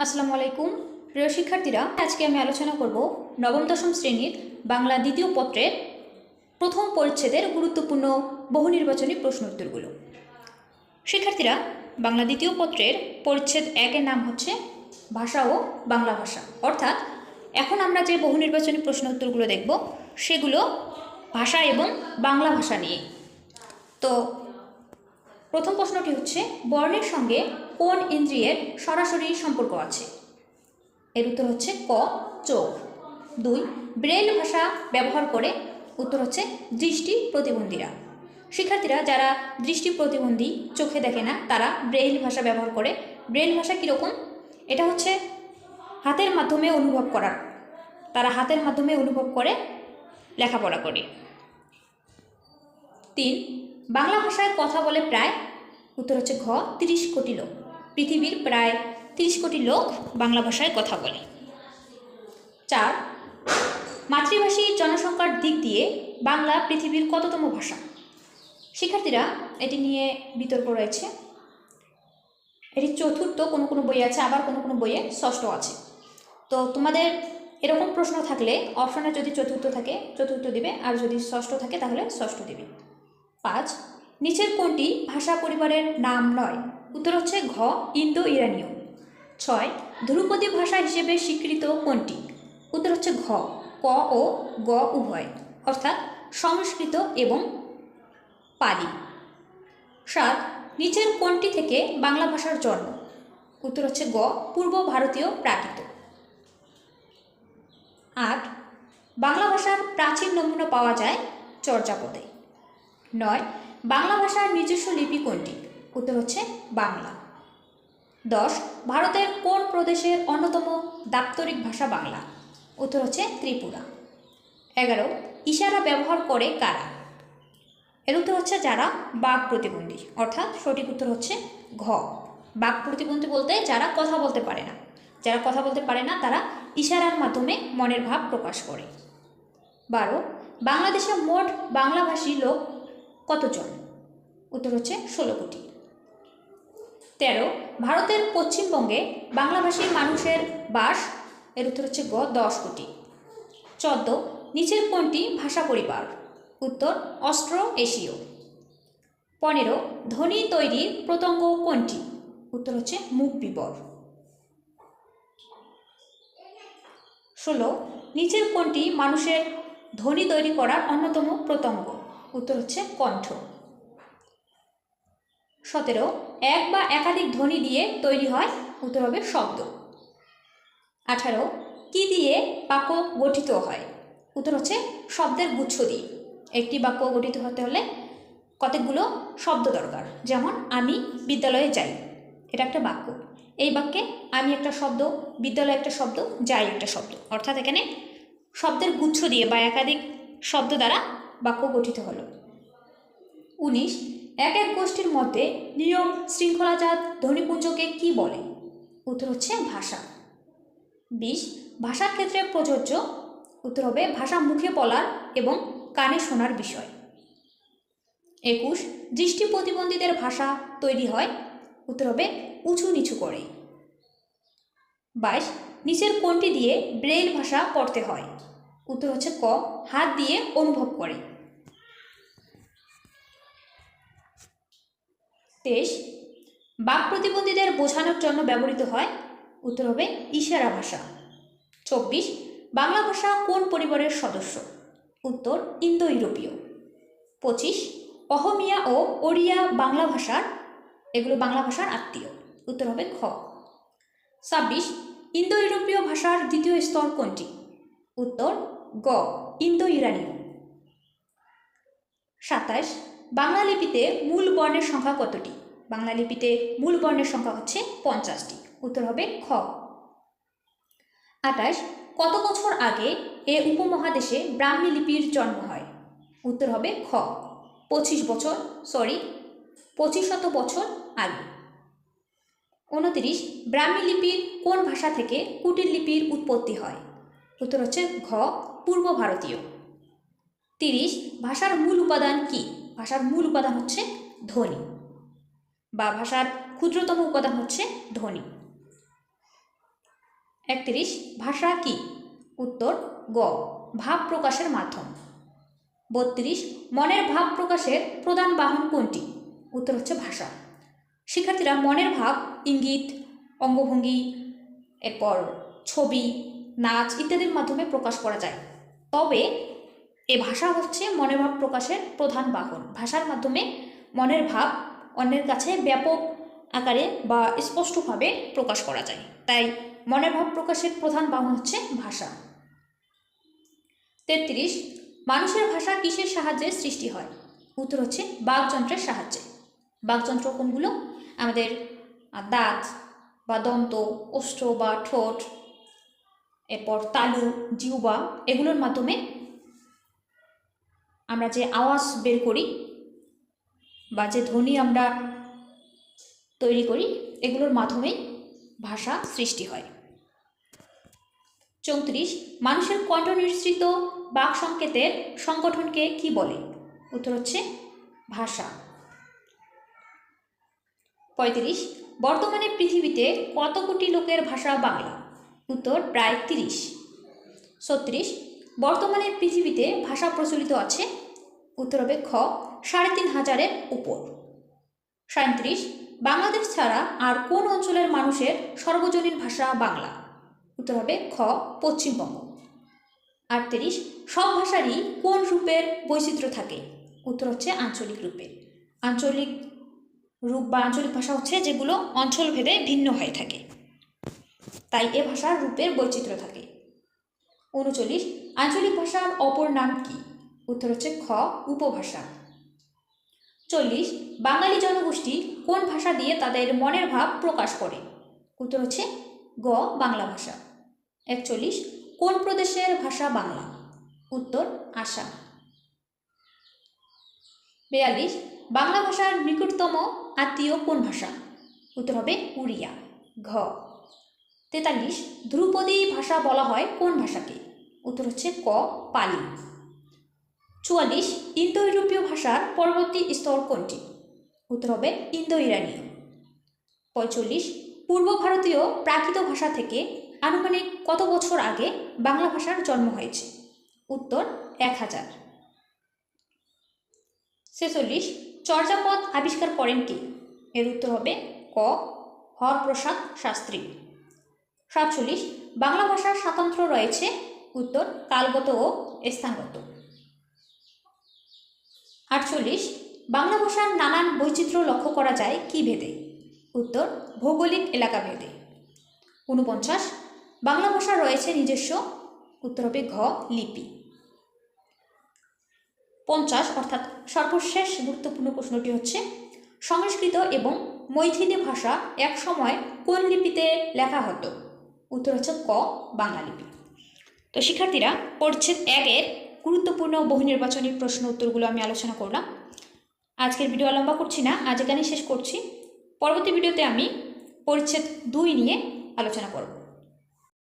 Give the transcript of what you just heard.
আসসালামু আলাইকুম প্রিয় শিক্ষার্থীরা, আজকে আমি আলোচনা করব নবম দশম শ্রেণীর বাংলা দ্বিতীয় পত্রের প্রথম পরিচ্ছেদের গুরুত্বপূর্ণ বহু নির্বাচনী প্রশ্ন উত্তরগুলো। শিক্ষার্থীরা, বাংলা দ্বিতীয় পত্রের পরিচ্ছেদ 1-এর নাম হচ্ছে ভাষা ও বাংলা ভাষা, অর্থাৎ এখন আমরা যে বহু নির্বাচনী প্রশ্ন উত্তরগুলো দেখব সেগুলো ভাষা এবং বাংলা ভাষা নিয়ে। তো প্রথম প্রশ্নটি হচ্ছে, বর্ণের সঙ্গে কোন ইন্দ্রিয়ের সরাসরি সম্পর্ক আছে? এর উত্তর হচ্ছে ক, চোখ। 2, ব্রেল ভাষা ব্যবহার করে? উত্তর হচ্ছে দৃষ্টি প্রতিবন্ধীরা। শিক্ষার্থীরা, যারা দৃষ্টি প্রতিবন্ধী, চোখে দেখে না, তারা ব্রেইল ভাষা ব্যবহার করে। ব্রেইল ভাষা কীরকম? এটা হচ্ছে হাতের মাধ্যমে অনুভব করার, তারা হাতের মাধ্যমে অনুভব করে লেখাপড়া করে। 3, বাংলা ভাষায় কথা বলে প্রায়? উত্তর হচ্ছে ঘ, 30 কোটি লোক। পৃথিবীর প্রায় 30 কোটি লোক বাংলা ভাষায় কথা বলে। 4, মাতৃভাষী জনসংখ্যার দিক দিয়ে বাংলা পৃথিবীর কততম ভাষা? শিক্ষার্থীরা, এটি নিয়ে বিতর্ক রয়েছে। এটি চতুর্থ কোনো কোনো বইয়ে আছে, আবার কোনো কোনো বইয়ে ষষ্ঠ আছে। তো তোমাদের এরকম প্রশ্ন থাকলে অপশনে যদি চতুর্থ থাকে চতুর্থ দিবে, আর যদি ষষ্ঠ থাকে তাহলে ষষ্ঠ দিবে। 5, নিচের কোনটি ভাষা পরিবারের নাম নয়? উত্তর হচ্ছে ঘ, ইন্দো ইরানীয়। 6, ধ্রুপদী ভাষা হিসেবে স্বীকৃত কোনটি? উত্তর হচ্ছে ঘ, ক ও গ উভয়, অর্থাৎ সংস্কৃত এবং পালি। 7, নিচের কোনটি থেকে বাংলা ভাষার জন্ম? উত্তর হচ্ছে গ, পূর্ব ভারতীয় প্রাকৃত। 8, বাংলা ভাষার প্রাচীন নমুনা পাওয়া যায় চর্যাপদে। 9, বাংলা ভাষার নিজস্ব লিপি কোনটি? উত্তর হচ্ছে বাংলা। 10, ভারতের কোন প্রদেশের অন্যতম দাপ্তরিক ভাষা বাংলা? উত্তর হচ্ছে ত্রিপুরা। 11, ইশারা ব্যবহার করে কারা? এর উত্তর হচ্ছে যারা বাক প্রতিবন্ধী, অর্থাৎ সঠিক উত্তর হচ্ছে ঘ, বাক প্রতিবন্ধী বলতে যারা কথা বলতে পারে না। যারা কথা বলতে পারে না তারা ইশারার মাধ্যমে মনের ভাব প্রকাশ করে। 12, বাংলাদেশে মোট বাংলাভাষী লোক কতজন? উত্তর হচ্ছে 16 কোটি। 13, ভারতের পশ্চিমবঙ্গে বাংলাভাষী মানুষের বাস? এর উত্তর হচ্ছে গ, 10 কোটি। 14, নিচের কোনটি ভাষা পরিবার? উত্তর অস্ট্রো এশীয়। 15, ধ্বনি তৈরির প্রত্যঙ্গ কোনটি? উত্তর হচ্ছে মুখ বিবর। 16, নিচের কোনটি মানুষের ধ্বনি তৈরি করার অন্যতম প্রত্যঙ্গ? উত্তর হচ্ছে কণ্ঠ। 17, এক বা একাধিক ধ্বনি দিয়ে তৈরি হয়? উত্তর হবে শব্দ। 18, কি দিয়ে বাক্য গঠিত হয়? উত্তর হচ্ছে শব্দের গুচ্ছ দিয়ে। একটি বাক্য গঠিত হতে হলে কতগুলো শব্দ দরকার, যেমন আমি বিদ্যালয়ে যাই, এটা একটা বাক্য। এই বাক্যে আমি একটা শব্দ, বিদ্যালয় একটা শব্দ, যাই একটা শব্দ, অর্থাৎ এখানে শব্দের গুচ্ছ দিয়ে বা একাধিক শব্দ দ্বারা বাক্য গঠিত হলো। 19, এক এক গোষ্ঠীর মধ্যে নিয়ম শৃঙ্খলাজাত ধ্বনিপুঞ্জকে কি বলে? উত্তর হচ্ছে ভাষা। 20, ভাষার ক্ষেত্রে প্রযোজ্য? উত্তর হবে ভাষা মুখে বলার এবং কানে শোনার বিষয়। 21, দৃষ্টি প্রতিবন্ধীদের ভাষা তৈরি হয়? উত্তর হবে উঁচু নিচু করে। 22, নিচের কোনটি দিয়ে ব্রেইল ভাষা পড়তে হয়? উত্তর হচ্ছে ক, হাত দিয়ে অনুভব করে। 23, বাক প্রতিবন্ধীদের বোঝানোর জন্য ব্যবহৃত হয়? উত্তর হবে ইশারা ভাষা। 24, বাংলা ভাষা কোন পরিবারের সদস্য? উত্তর ইন্দো ইউরোপীয়। 25, অহমিয়া ও ওড়িয়া বাংলা ভাষার, এগুলো বাংলা ভাষার আত্মীয়। উত্তর হবে খ। 26, ইন্দো ইউরোপীয় ভাষার দ্বিতীয় স্তর কোনটি? উত্তর গ, ইন্দো ইরানীয়। 27, বাংলা লিপিতে মূল বর্ণের সংখ্যা কতটি? বাংলা লিপিতে মূল বর্ণের সংখ্যা হচ্ছে 50টি। উত্তর হবে খ। 28, কত বছর আগে এ উপমহাদেশে ব্রাহ্মী লিপির জন্ম হয়? উত্তর হবে খ, 2500 বছর আগে। 29, ব্রাহ্মী লিপির কোন ভাষা থেকে কুটির লিপির উৎপত্তি হয়? উত্তর হচ্ছে ঘ, পূর্ব ভারতীয়। 30, ভাষার মূল উপাদান কি? ভাষার মূল উপাদান হচ্ছে ধ্বনি, বা ভাষার ক্ষুদ্রতম উপাদান হচ্ছে ধ্বনি। 31 ভাষা কি? উত্তর গ ভাব প্রকাশের মাধ্যম। 32 মনের ভাব প্রকাশের প্রধান বাহন কোনটি? উত্তর হচ্ছে ভাষা। শিক্ষার্থীরা, মনের ভাব ইঙ্গিত, অঙ্গভঙ্গি, এরপর ছবি, নাচ ইত্যাদির মাধ্যমে প্রকাশ করা যায়। তবে এ ভাষা হচ্ছে মনের ভাব প্রকাশের প্রধান বাহন। ভাষার মাধ্যমে মনের ভাব অন্যের কাছে ব্যাপক আকারে বা স্পষ্টভাবে প্রকাশ করা যায়, তাই মনের ভাব প্রকাশের প্রধান বাহন হচ্ছে ভাষা। 33 মানুষের ভাষা কিসের সাহায্যে সৃষ্টি হয়? উত্তর হচ্ছে বাকযন্ত্রের সাহায্যে। বাকযন্ত্র কোনগুলো? আমাদের দাঁত বা দন্ত, ওষ্ঠ বা ঠোঁট, এরপর তালু, জিহ্বা, এগুলোর মাধ্যমে আমরা যে আওয়াজ বের করি বা যে ধ্বনি আমরা তৈরি করি, এগুলোর মাধ্যমেই ভাষা সৃষ্টি হয়। 34 মানুষের কণ্ঠ নিঃসৃত বাক সংকেতের সংগঠনকে কি বলে? উত্তর হচ্ছে ভাষা। 35 বর্তমানে পৃথিবীতে কত কোটি লোকের ভাষা বাংলা? উত্তর প্রায় 30। 36 বর্তমানে পৃথিবীতে ভাষা প্রচলিত আছে? উত্তর হবে খ 3500-এর উপর। 37 বাংলাদেশ ছাড়া আর কোন অঞ্চলের মানুষের সর্বজনীন ভাষা বাংলা? উত্তর হবে খ পশ্চিমবঙ্গ। 38 সব ভাষারই কোন রূপের বৈচিত্র্য থাকে? উত্তর হচ্ছে আঞ্চলিক রূপের। আঞ্চলিক রূপ বা আঞ্চলিক ভাষা হচ্ছে যেগুলো অঞ্চলভেদে ভিন্ন হয়ে থাকে, তাই এ ভাষার রূপের বৈচিত্র্য থাকে। 39 আঞ্চলিক ভাষার অপর নাম কি? উত্তর হচ্ছে খ উপভাষা। 40 বাঙালি জনগোষ্ঠী কোন ভাষা দিয়ে তাদের মনের ভাব প্রকাশ করে? উত্তর হচ্ছে গ বাংলা ভাষা। 41 কোন প্রদেশের ভাষা বাংলা? উত্তর আসাম। 42 বাংলা ভাষার নিকটতম আত্মীয় কোন ভাষা? উত্তর হবে উড়িয়া, ঘ। 43 ধ্রুপদী ভাষা বলা হয় কোন ভাষাকে? উত্তর হচ্ছে ক পালি। 44 ইন্দো ইউরোপীয় ভাষার পরবর্তী স্তর কোনটি? উত্তর হবে ইন্দো ইরানীয়। 45 পূর্ব ভারতীয় প্রাকৃত ভাষা থেকে আনুমানিক কত বছর আগে বাংলা ভাষার জন্ম হয়েছে? উত্তর 1000। 46 চর্যাপদ আবিষ্কার করেন কে? এর উত্তর হবে ক হরপ্রসাদ শাস্ত্রী। 47 বাংলা ভাষার স্বাতন্ত্র্য রয়েছে? উত্তর কালগত ও স্থানগত। 48 বাংলা ভাষার নানান বৈচিত্র্য লক্ষ্য করা যায় কি ভেদে? উত্তর ভৌগোলিক এলাকা ভেদে। 49 বাংলা ভাষা রয়েছে নিজস্ব? উত্তর হবে ঘ লিপি। 50 অর্থাৎ সর্বশেষ গুরুত্বপূর্ণ প্রশ্নটি হচ্ছে সংস্কৃত এবং মৈথিলি ভাষা এক সময় কোন লিপিতে লেখা হতো? উত্তর হচ্ছে ক বাংলা লিপি। তো শিক্ষার্থীরা, পরিচ্ছেদ 1-এর গুরুত্বপূর্ণ বহু নির্বাচনী প্রশ্ন উত্তরগুলো আমি আলোচনা করলাম। আজকের ভিডিও লম্বা করছি না, আজ এখানেই শেষ করছি। পরবর্তী ভিডিওতে আমি পরিচ্ছেদ 2 নিয়ে আলোচনা করব।